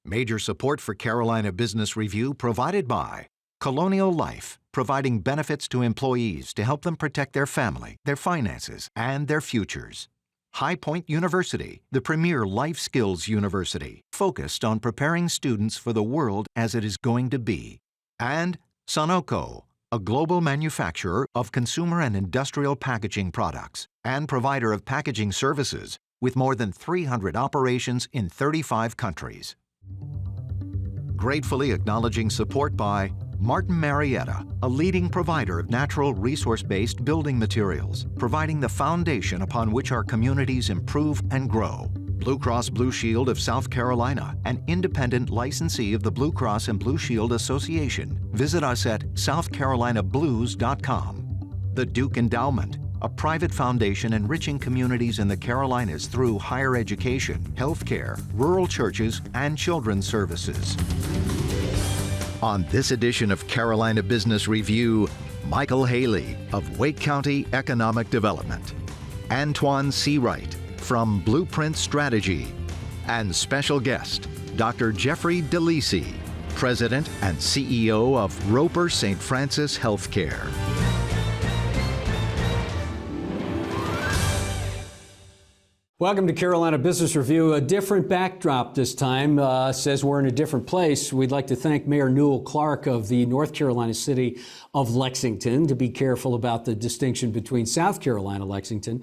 Major support for Carolina Business Review provided by Colonial Life, providing benefits to employees to help them protect their family, their finances, and their futures. High Point University, the premier life skills university, focused on preparing students for the world as it is going to be. And Sunoco, a global manufacturer of consumer and industrial packaging products and provider of packaging services with more than 300 operations in 35 countries. Gratefully acknowledging support by Martin Marietta, a leading provider of natural resource-based building materials, providing the foundation upon which our communities improve and grow. Blue Cross Blue Shield of South Carolina, an independent licensee of the Blue Cross and Blue Shield Association. Visit us at southcarolinablues.com. The Duke Endowment, a private foundation enriching communities in the Carolinas through higher education, healthcare, rural churches, and children's services. On this edition of Carolina Business Review, Michael Haley of Wake County Economic Development, Antjuan Seawright from Blueprint Strategy, and special guest, Dr. Jeffrey DiLisi, President and CEO of Roper St. Francis HealthCare. Welcome to Carolina Business Review. A different backdrop this time, says we're in a different place. We'd like to thank Mayor Newell Clark of the North Carolina city of Lexington, to be careful about the distinction between South Carolina, Lexington,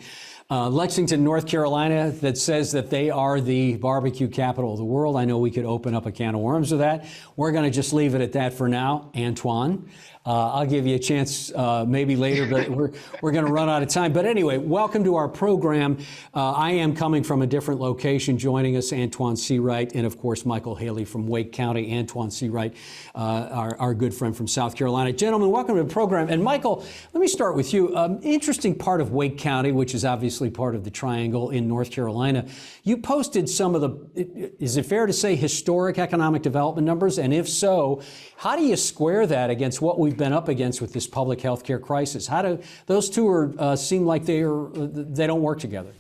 North Carolina, that says that they are the barbecue capital of the world. I know we could open up a can of worms with that. We're going to just leave it at that for now. Antjuan, I'll give you a chance maybe later, but we're going to run out of time. But anyway, welcome to our program. I am coming from a different location. Joining us, Antjuan Seawright, and of course, Michael Haley from Wake County. Antjuan Seawright, our good friend from South Carolina. Gentlemen, welcome to the program. And Michael, let me start with you. Interesting part of Wake County, which is obviously part of the Triangle in North Carolina. You posted some of the, is it fair to say, historic economic development numbers? And if so, how do you square that against what we've been up against with this public health care crisis? How do those two seem like they don't work together?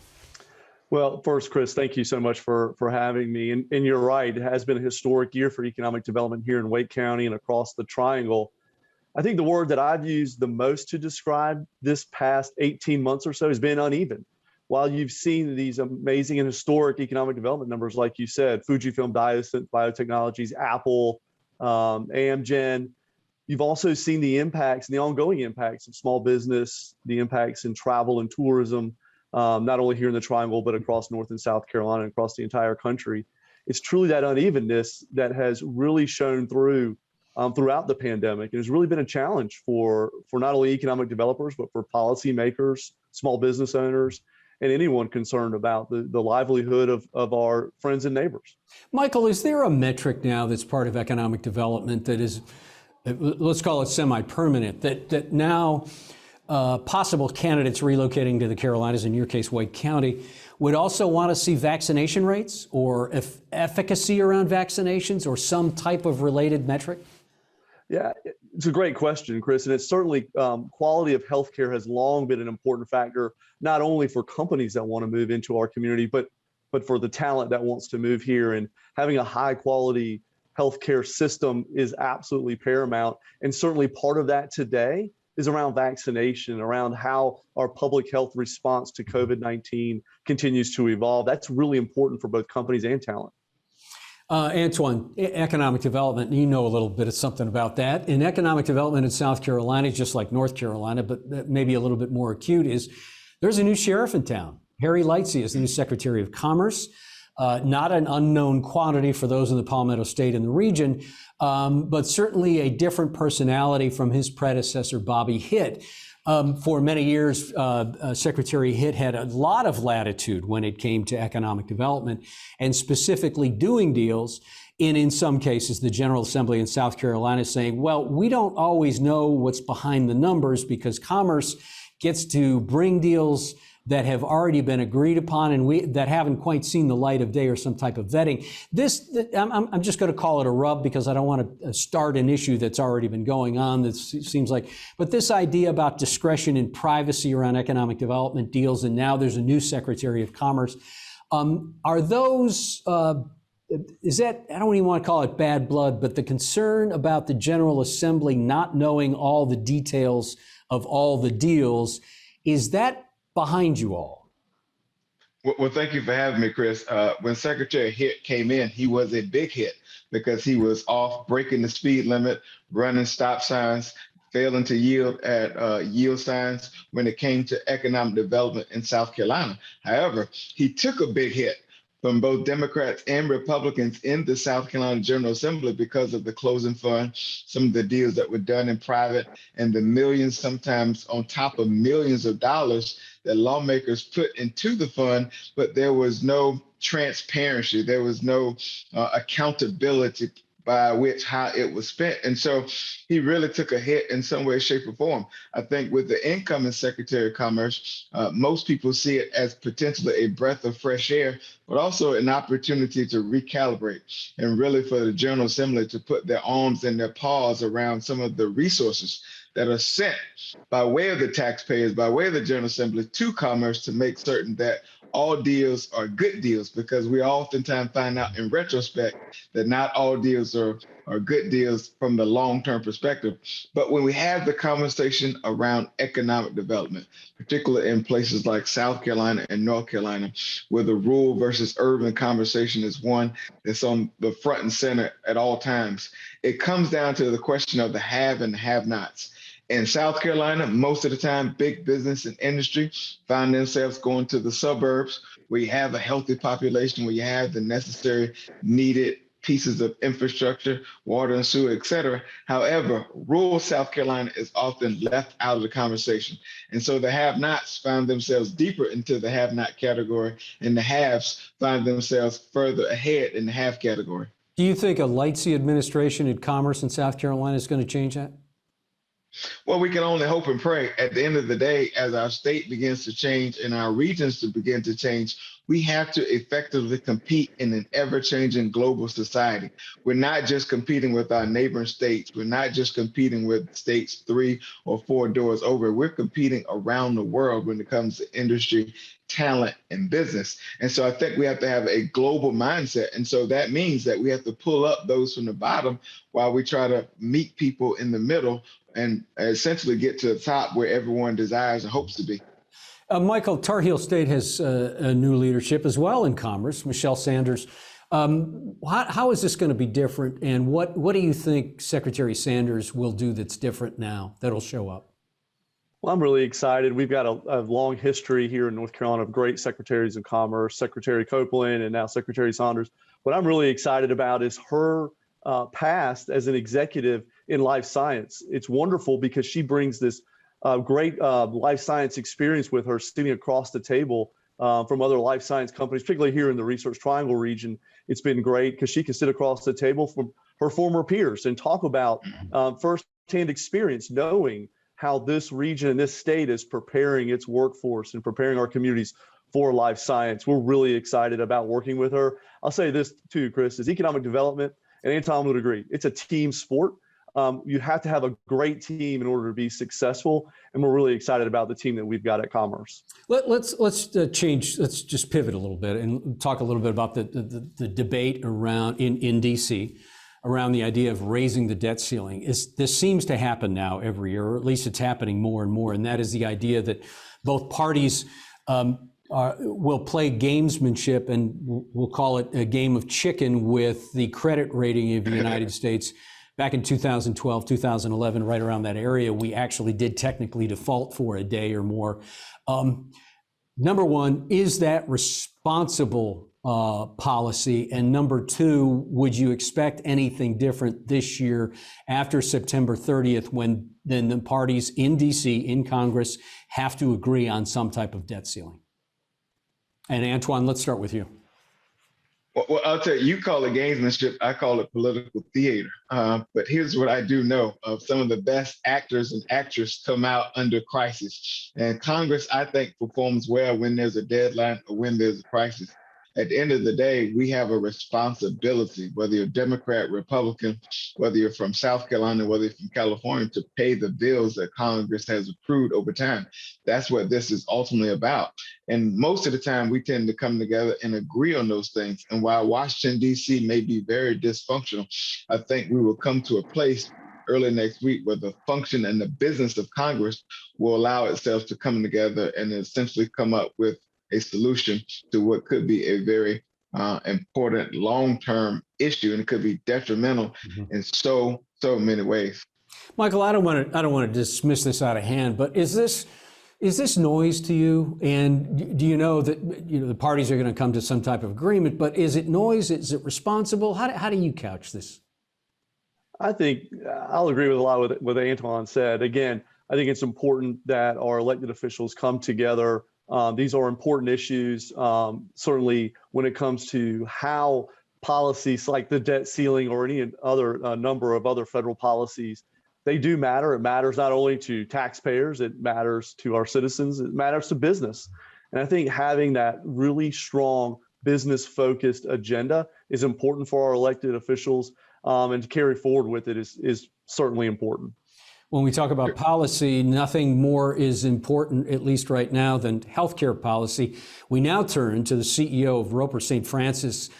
Well, first, Chris, thank you so much for having me. And you're right, it has been a historic year for economic development here in Wake County and across the Triangle. I think the word that I've used the most to describe this past 18 months or so has been uneven. While you've seen these amazing and historic economic development numbers, like you said, Fujifilm Diosynth Biotechnologies, Apple, Amgen, you've also seen the impacts and the ongoing impacts of small business, the impacts in travel and tourism, not only here in the Triangle, but across North and South Carolina and across the entire country. It's truly that unevenness that has really shown through throughout the pandemic. It has really been a challenge for not only economic developers, but for policymakers, small business owners, and anyone concerned about the livelihood of our friends and neighbors. Michael, is there a metric now that's part of economic development that is, let's call it semi-permanent, that now possible candidates relocating to the Carolinas, in your case, Wake County, would also want to see vaccination rates or efficacy around vaccinations or some type of related metric? Yeah, it's a great question, Chris, and it's certainly quality of healthcare has long been an important factor, not only for companies that want to move into our community, but for the talent that wants to move here. And having a high quality healthcare system is absolutely paramount. And certainly part of that today is around vaccination, around how our public health response to COVID-19 continues to evolve. That's really important for both companies and talent. Antjuan, economic development, you know a little bit of something about that. In economic development in South Carolina, just like North Carolina, but maybe a little bit more acute, is there's a new sheriff in town. Harry Lightsey is the new Secretary of Commerce. Not an unknown quantity for those in the Palmetto State and the region, but certainly a different personality from his predecessor, Bobby Hitt. For many years, Secretary Hitt had a lot of latitude when it came to economic development and specifically doing deals in some cases, the General Assembly in South Carolina saying, well, we don't always know what's behind the numbers because Commerce gets to bring deals that have already been agreed upon and that haven't quite seen the light of day or some type of vetting. I'm just going to call it a rub because I don't want to start an issue that's already been going on that seems like, but this idea about discretion and privacy around economic development deals, and now there's a new Secretary of Commerce. Are those is that, I don't even want to call it bad blood, but the concern about the General Assembly not knowing all the details of all the deals, is that behind you all? Well, thank you for having me, Chris. When Secretary Hitt came in, he was a big hit because he was off breaking the speed limit, running stop signs, failing to yield at yield signs when it came to economic development in South Carolina. However, he took a big hit from both Democrats and Republicans in the South Carolina General Assembly because of the closing fund, some of the deals that were done in private, and the millions, sometimes on top of millions of dollars that lawmakers put into the fund, but there was no transparency, there was no accountability by which how it was spent. And so he really took a hit in some way, shape, or form. I think with the incoming Secretary of Commerce, most people see it as potentially a breath of fresh air, but also an opportunity to recalibrate and really for the General Assembly to put their arms and their paws around some of the resources that are sent by way of the taxpayers, by way of the General Assembly to Commerce to make certain that all deals are good deals, because we oftentimes find out in retrospect that not all deals are good deals from the long-term perspective. But when we have the conversation around economic development, particularly in places like South Carolina and North Carolina, where the rural versus urban conversation is one that's on the front and center at all times, it comes down to the question of the have and have-nots. In South Carolina, most of the time, big business and industry find themselves going to the suburbs where you have a healthy population, where you have the necessary needed pieces of infrastructure, water and sewer, et cetera. However, rural South Carolina is often left out of the conversation. And so the have-nots find themselves deeper into the have-not category, and the haves find themselves further ahead in the have category. Do you think a Lightsey administration in Commerce in South Carolina is going to change that? Well, we can only hope and pray. At the end of the day, as our state begins to change and our regions to begin to change, we have to effectively compete in an ever-changing global society. We're not just competing with our neighboring states. We're not just competing with states 3 or 4 doors over. We're competing around the world when it comes to industry, talent, and business. And so I think we have to have a global mindset. And so that means that we have to pull up those from the bottom while we try to meet people in the middle and essentially get to the top where everyone desires and hopes to be. Michael, Tar Heel State has a new leadership as well in commerce, Michelle Sanders. How is this going to be different? And what do you think Secretary Sanders will do that's different now that'll show up? Well, I'm really excited. We've got a long history here in North Carolina of great secretaries of commerce, Secretary Copeland and now Secretary Saunders. What I'm really excited about is her past as an executive in life science. It's wonderful because she brings this great life science experience with her, sitting across the table from other life science companies, particularly here in the Research Triangle region. It's been great because she can sit across the table from her former peers and talk about firsthand experience, knowing how this region and this state is preparing its workforce and preparing our communities for life science. We're really excited about working with her. I'll say this too, Chris, is economic development, and Antjuan would agree, it's a team sport. You have to have a great team in order to be successful, and we're really excited about the team that we've got at Commerce. Let's change. Let's just pivot a little bit and talk a little bit about the debate around in D.C. around the idea of raising the debt ceiling. This seems to happen now every year, or at least it's happening more and more, and that is the idea that both parties will play gamesmanship, and we'll call it a game of chicken with the credit rating of the United States. Back in 2012, 2011, right around that area, we actually did technically default for a day or more. Number one, is that responsible policy? And number two, would you expect anything different this year after September 30th, when then the parties in DC, in Congress, have to agree on some type of debt ceiling? And Antjuan, let's start with you. Well, I'll tell you, you call it gamesmanship, I call it political theater. But here's what I do know of some of the best actors and actresses come out under crisis. And Congress, I think, performs well when there's a deadline or when there's a crisis. at the end of the day, we have a responsibility, whether you're Democrat, Republican, whether you're from South Carolina, whether you're from California, to pay the bills that Congress has approved over time. That's what this is ultimately about. And most of the time, we tend to come together and agree on those things. And while Washington, D.C. may be very dysfunctional, I think we will come to a place early next week where the function and the business of Congress will allow itself to come together and essentially come up with a solution to what could be a very important long-term issue, and it could be detrimental in so many ways. Michael, I don't want to dismiss this out of hand, but is this noise to you? And do you know that the parties are going to come to some type of agreement? But is it noise? Is it responsible? How do you couch this? I think I'll agree with a lot with what Antjuan said. Again, I think it's important that our elected officials come together. These are important issues, certainly when it comes to how policies like the debt ceiling or any other number of other federal policies, they do matter. It matters not only to taxpayers, it matters to our citizens, it matters to business. And I think having that really strong business-focused agenda is important for our elected officials, and to carry forward with it is certainly important. When we talk about policy, nothing more is important, at least right now, than healthcare policy. We now turn to the CEO of Roper St. Francis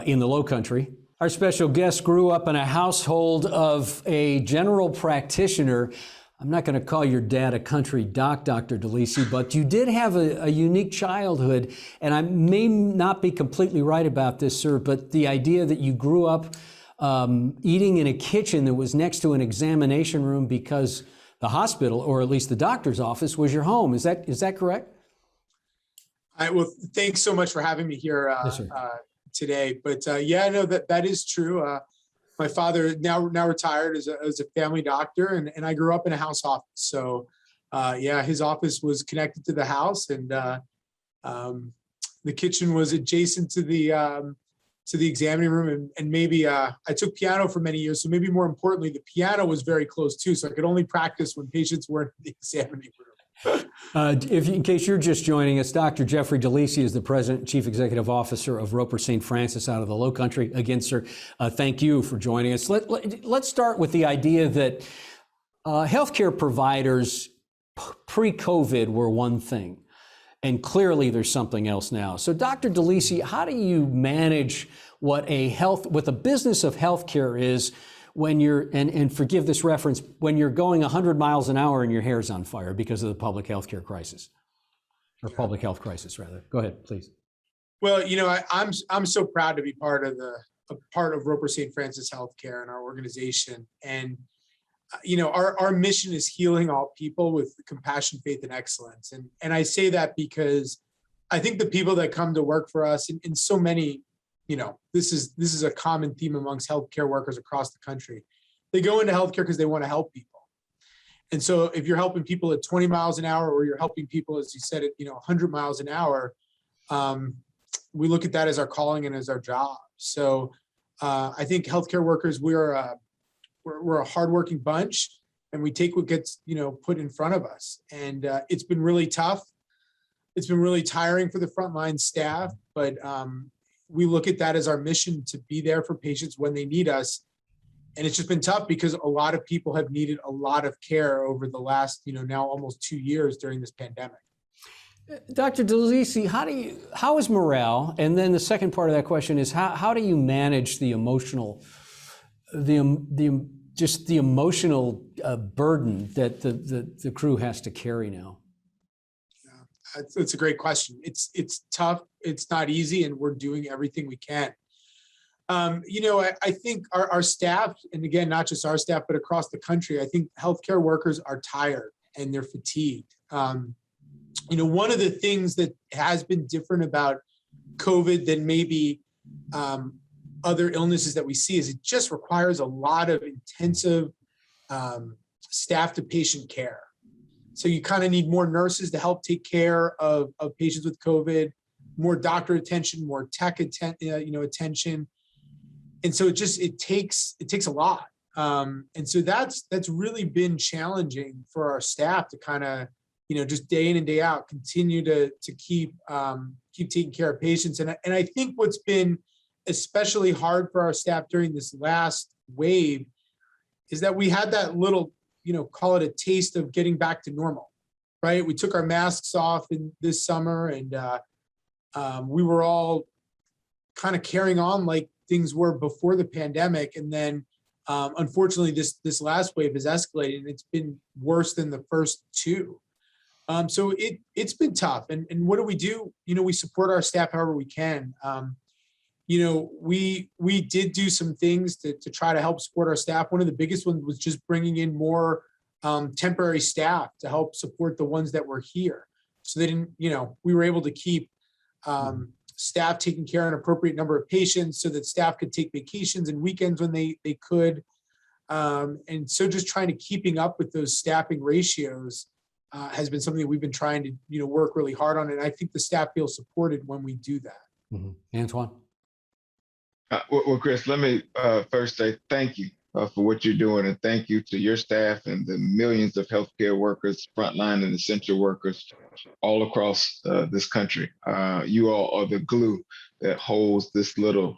in the Lowcountry. Our special guest grew up in a household of a general practitioner. I'm not going to call your dad a country doc, Dr. DiLisi, but you did have a unique childhood. And I may not be completely right about this, sir, but the idea that you grew up eating in a kitchen that was next to an examination room because the hospital, or at least the doctor's office, was your home. Is that correct? Well, thanks so much for having me here today. But yeah, no, that is true. My father, now retired, is a family doctor, and I grew up in a house office. So yeah, his office was connected to the house, and the kitchen was adjacent to the examining room, and maybe I took piano for many years. So maybe more importantly, the piano was very close too. So I could only practice when patients weren't in the examining room. In case you're just joining us, Dr. Jeffrey DiLisi is the President and Chief Executive Officer of Roper St. Francis out of the Lowcountry. Again, sir, thank you for joining us. Let's start with the idea that healthcare providers pre-COVID were one thing. And clearly there's something else now. So Dr. DiLisi, how do you manage what a business of healthcare is when you're, and forgive this reference, when you're going 100 miles an hour and your hair's on fire because of the public healthcare crisis, or public health crisis rather? Go ahead, please. Well, I'm so proud to be part of Roper St. Francis Healthcare and our organization. And our mission is healing all people with compassion, faith, and excellence. And I say that because I think the people that come to work for us in so many, this is a common theme amongst healthcare workers across the country. They go into healthcare because they want to help people. And so if you're helping people at 20 miles an hour, or you're helping people, as you said, at 100 miles an hour, we look at that as our calling and as our job. So I think healthcare workers, we're a hardworking bunch, and we take what gets put in front of us. And it's been really tough. It's been really tiring for the frontline staff, but we look at that as our mission to be there for patients when they need us. And it's just been tough because a lot of people have needed a lot of care over the last, now almost 2 years during this pandemic. Dr. DiLisi, how is morale? And then the second part of that question is how do you manage the emotional, the emotional burden that the crew has to carry now? Yeah, it's a great question. It's tough. It's not easy, and we're doing everything we can. I think our staff, and again, not just our staff, but across the country, I think healthcare workers are tired and they're fatigued. One of the things that has been different about COVID than maybe other illnesses that we see is it just requires a lot of intensive staff to patient care. So you kind of need more nurses to help take care of patients with COVID, more doctor attention, more tech attention. And so it takes a lot. And so that's really been challenging for our staff to kind of just day in and day out, continue to keep taking care of patients. And I think what's been especially hard for our staff during this last wave is that we had that little, call it a taste of getting back to normal, right? We took our masks off in this summer, and we were all kind of carrying on like things were before the pandemic. And then unfortunately, this last wave has escalated, and it's been worse than the first two. So it's been tough. And what do? We support our staff however we can. We did do some things to try to help support our staff. One of the biggest ones was just bringing in more temporary staff to help support the ones that were here. So they didn't, we were able to keep staff taking care of an appropriate number of patients so that staff could take vacations and weekends when they could. And so just trying to keeping up with those staffing ratios has been something that we've been trying to, work really hard on. And I think the staff feels supported when we do that. Mm-hmm. Antjuan? Well, Chris, let me first say thank you for what you're doing, and thank you to your staff and the millions of healthcare workers, frontline and essential workers all across this country. You all are the glue that holds this little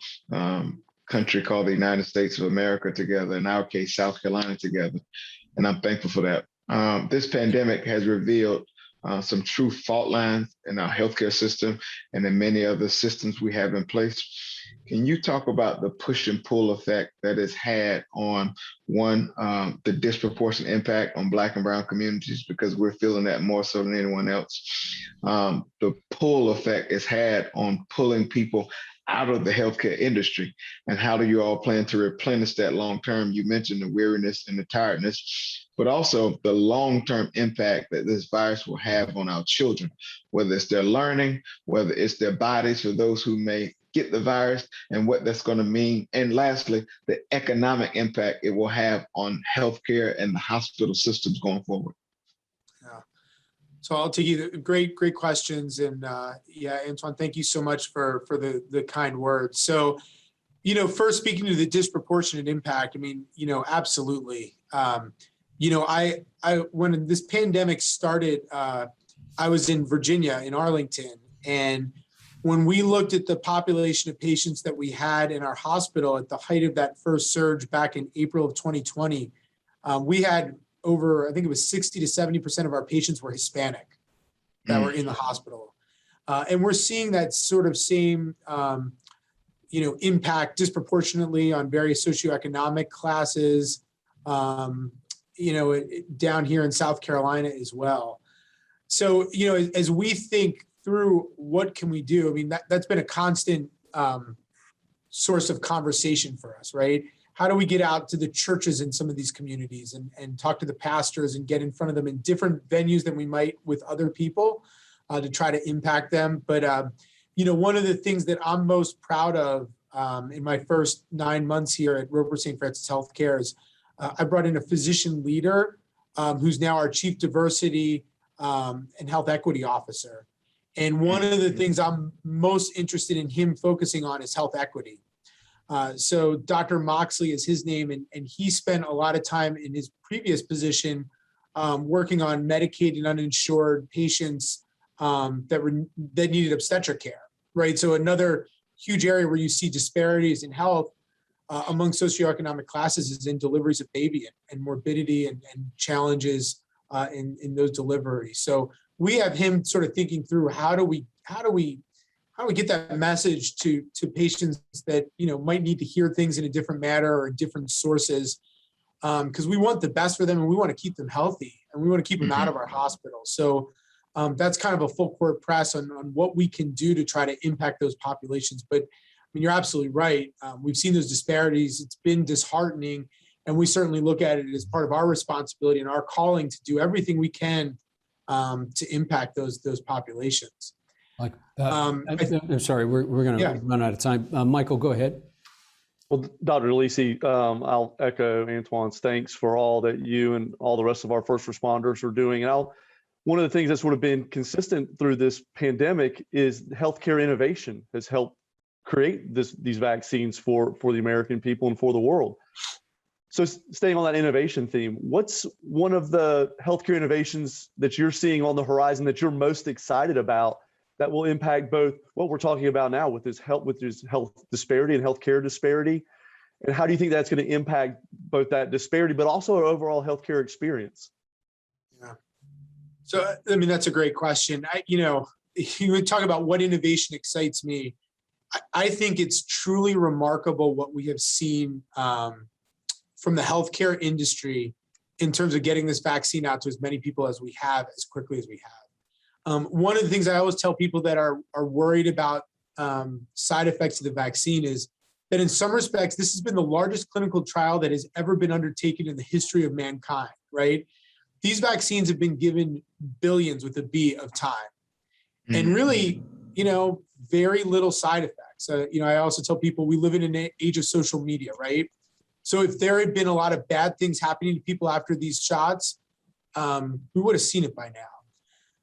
country called the United States of America together, in our case, South Carolina together, and I'm thankful for that. This pandemic has revealed some true fault lines in our healthcare system and in many other systems we have in place. Can you talk about the push and pull effect that it's had on, one, the disproportionate impact on Black and Brown communities, because we're feeling that more so than anyone else. The pull effect it's had on pulling people out of the healthcare industry, and how do you all plan to replenish that long term? You mentioned the weariness and the tiredness, but also the long-term impact that this virus will have on our children, whether it's their learning, whether it's their bodies for those who may get the virus, and what that's going to mean. And lastly, the economic impact it will have on healthcare and the hospital systems going forward. Yeah. So I'll take you great questions. And Antjuan, thank you so much for the kind words. So, first speaking to the disproportionate impact, absolutely. When this pandemic started, I was in Virginia, in Arlington, and when we looked at the population of patients that we had in our hospital at the height of that first surge back in April of 2020, we had over, I think it was 60 to 70% of our patients were Hispanic that were in the hospital. And we're seeing that sort of same, impact disproportionately on various socioeconomic classes, down here in South Carolina as well. So, as we think through what can we do, that's been a constant source of conversation for us, right? How do we get out to the churches in some of these communities and talk to the pastors and get in front of them in different venues than we might with other people to try to impact them? But, one of the things that I'm most proud of in my first 9 months here at Roper St. Francis HealthCare is I brought in a physician leader who's now our Chief Diversity and Health Equity Officer. And one of the things I'm most interested in him focusing on is health equity. So Dr. Moxley is his name, and he spent a lot of time in his previous position working on Medicaid and uninsured patients that needed obstetric care, right? So another huge area where you see disparities in health among socioeconomic classes is in deliveries of baby and morbidity and challenges in those deliveries. So we have him sort of thinking through how do we get that message to patients that might need to hear things in a different manner or different sources, because we want the best for them and we want to keep them healthy and we want to keep them out of our hospital. So that's kind of a full court press on what we can do to try to impact those populations. But you're absolutely right. We've seen those disparities. It's been disheartening, and we certainly look at it as part of our responsibility and our calling to do everything we can to impact those populations. I'm sorry, we're going to run out of time. Michael, go ahead. Well, Dr. DiLisi, I'll echo Antjuan's thanks for all that you and all the rest of our first responders are doing. And one of the things that's sort of been consistent through this pandemic is healthcare innovation has helped create these vaccines for the American people and for the world. So staying on that innovation theme, what's one of the healthcare innovations that you're seeing on the horizon that you're most excited about that will impact both what we're talking about now with this health disparity and healthcare disparity? And how do you think that's going to impact both that disparity, but also our overall healthcare experience? Yeah. So, I mean, that's a great question. You would talk about what innovation excites me. I think it's truly remarkable what we have seen from the healthcare industry in terms of getting this vaccine out to as many people as we have, as quickly as we have. One of the things I always tell people that are worried about side effects of the vaccine is that in some respects, this has been the largest clinical trial that has ever been undertaken in the history of mankind, right? These vaccines have been given billions with a B of time. And really, very little side effects. I also tell people we live in an age of social media, right? So if there had been a lot of bad things happening to people after these shots, we would have seen it by now.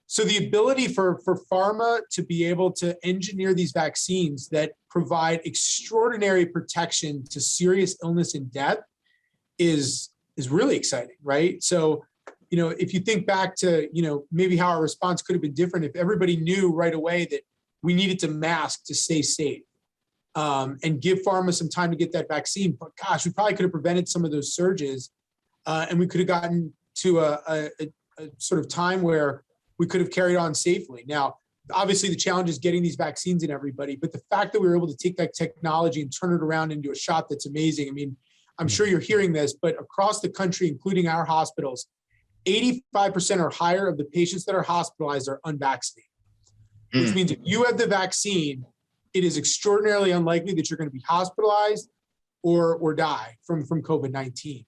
So the ability for pharma to be able to engineer these vaccines that provide extraordinary protection to serious illness and death is really exciting, right? So, if you think back to, maybe how our response could have been different if everybody knew right away that we needed to mask to stay safe and give pharma some time to get that vaccine. But gosh, we probably could have prevented some of those surges and we could have gotten to a sort of time where we could have carried on safely. Now, obviously the challenge is getting these vaccines in everybody, but the fact that we were able to take that technology and turn it around into a shot that's amazing. I mean, I'm sure you're hearing this, but across the country, including our hospitals, 85% or higher of the patients that are hospitalized are unvaccinated, which means if you have the vaccine, it is extraordinarily unlikely that you're going to be hospitalized or die from COVID-19.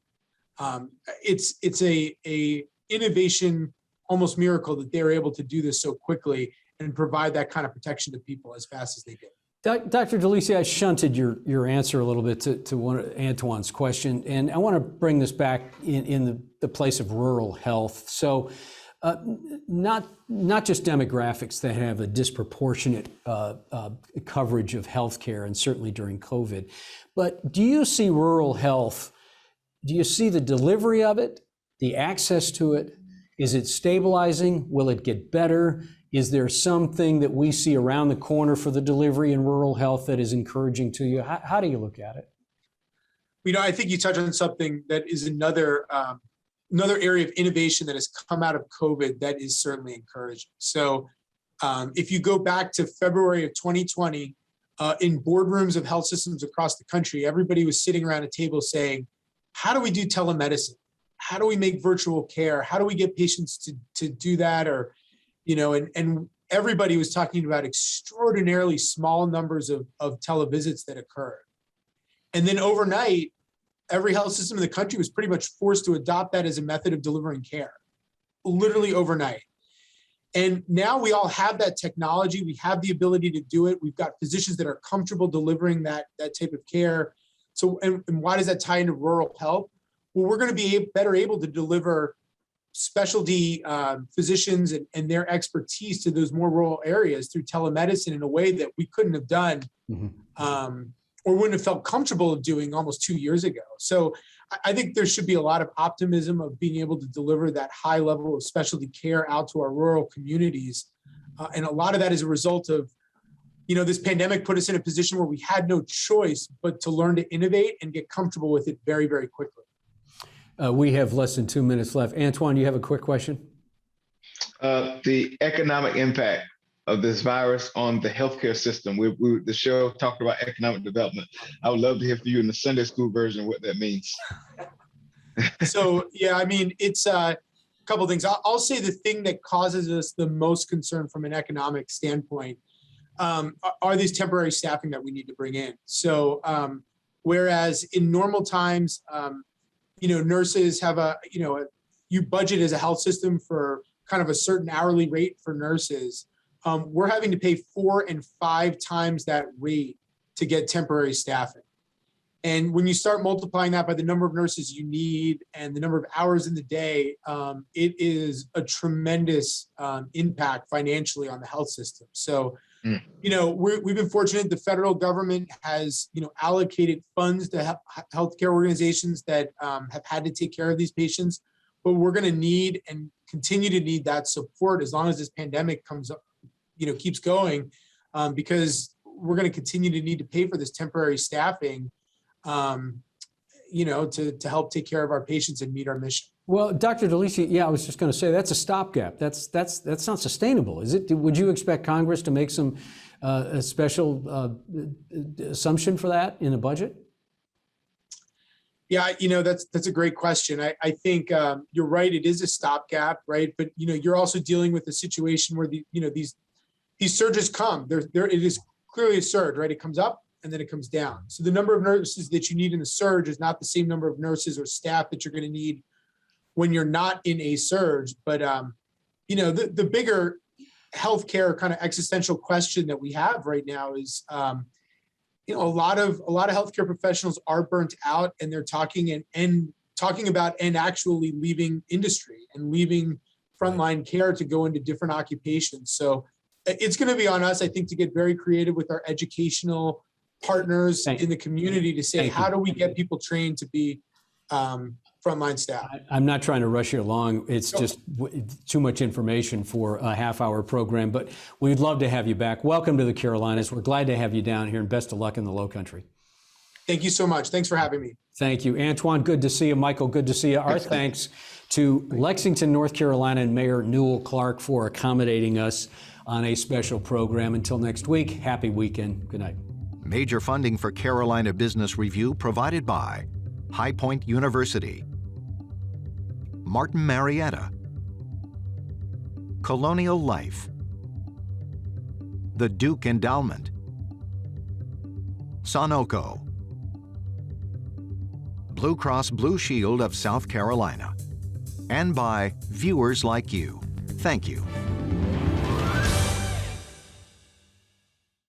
It's a innovation, almost miracle that they're able to do this so quickly and provide that kind of protection to people as fast as they did. Dr. DiLisi, I shunted your answer a little bit to one of Antjuan's question, and I want to bring this back in the place of rural health. So not just demographics that have a disproportionate coverage of healthcare, and certainly during COVID, but do you see rural health, do you see the delivery of it, the access to it? Is it stabilizing? Will it get better? Is there something that we see around the corner for the delivery in rural health that is encouraging to you? How do you look at it? I think you touched on something that is another area of innovation that has come out of COVID that is certainly encouraging. So if you go back to February of 2020, in boardrooms of health systems across the country, everybody was sitting around a table saying, how do we do telemedicine? How do we make virtual care? How do we get patients to do that? Or, and everybody was talking about extraordinarily small numbers of televisits that occurred. And then overnight, every health system in the country was pretty much forced to adopt that as a method of delivering care, literally overnight. And now we all have that technology. We have the ability to do it. We've got physicians that are comfortable delivering that type of care. So, and why does that tie into rural health? Well, we're going to be better able to deliver specialty physicians and their expertise to those more rural areas through telemedicine in a way that we couldn't have done or wouldn't have felt comfortable of doing almost 2 years ago. So I think there should be a lot of optimism of being able to deliver that high level of specialty care out to our rural communities. And a lot of that is a result of, this pandemic put us in a position where we had no choice but to learn to innovate and get comfortable with it very, very quickly. We have less than 2 minutes left. Antjuan, you have a quick question? The economic impact of this virus on the healthcare system. The show talked about economic development. I would love to hear from you in the Sunday school version what that means. So, yeah, it's a couple of things. I'll say the thing that causes us the most concern from an economic standpoint are these temporary staffing that we need to bring in. So, whereas in normal times, nurses have you budget as a health system for kind of a certain hourly rate for nurses. We're having to pay 4 and 5 times that rate to get temporary staffing. And when you start multiplying that by the number of nurses you need and the number of hours in the day, it is a tremendous impact financially on the health system. So, we've been fortunate. The federal government has, allocated funds to healthcare organizations that have had to take care of these patients. But we're going to need and continue to need that support as long as this pandemic comes up, keeps going, because we're going to continue to need to pay for this temporary staffing, to help take care of our patients and meet our mission. Well, Dr. DiLisi, I was just going to say that's a stopgap. That's not sustainable, is it? Would you expect Congress to make some a special assumption for that in the budget? Yeah, that's a great question. I think you're right. It is a stopgap, right? But you're also dealing with a situation where these surges come. It is clearly a surge, right? It comes up and then it comes down. So the number of nurses that you need in the surge is not the same number of nurses or staff that you're going to need when you're not in a surge. But the bigger healthcare kind of existential question that we have right now is, a lot of healthcare professionals are burnt out, and they're talking about actually leaving industry and leaving frontline care to go into different occupations. So it's going to be on us, I think, to get very creative with our educational partners in the community to say, how do we get people trained to be frontline staff? I'm not trying to rush you along. It's just too much information for a half-hour program, but we'd love to have you back. Welcome to the Carolinas. We're glad to have you down here, and best of luck in the Lowcountry. Thank you so much. Thanks for having me. Thank you. Antjuan, good to see you. Michael, good to see you. Our thanks to Lexington, North Carolina, and Mayor Newell Clark for accommodating us on a special program. Until next week, happy weekend. Good night. Major funding for Carolina Business Review provided by High Point University, Martin Marietta, Colonial Life, the Duke Endowment, Sunoco, Blue Cross Blue Shield of South Carolina, and by viewers like you. Thank you.